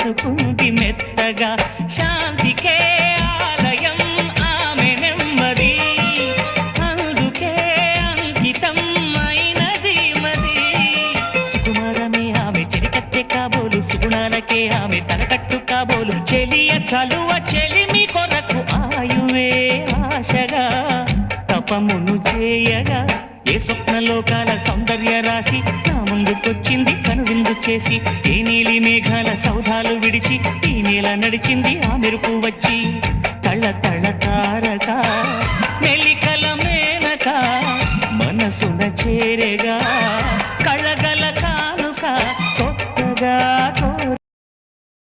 దోచుకుంది మెత్తగా శాంతికే ఆలయం ఆమె నెమ్మది అందుకే అంకితం అయినది మది సుకుమారమే ఆమె చెరికత్తె కాబోలు సుగుణాలకే ఆమె తలకట్టు కాబోలు చెలియ చలువ చెలిమి కొరకు ఆయువే ఆశగా తపమును చేయగా ఏ స్వప్నలోకాల సౌందర్య రాశి నా ముందుకొచ్చింది కనువిందు చేసి ఏ నీలి మేఘాల సౌధాలు విడిచి ఈ నేల నడిచింది ఆ మెరుపు వచ్చి తళ తళ తారక మెలికల మేనక మనసున చేరేగా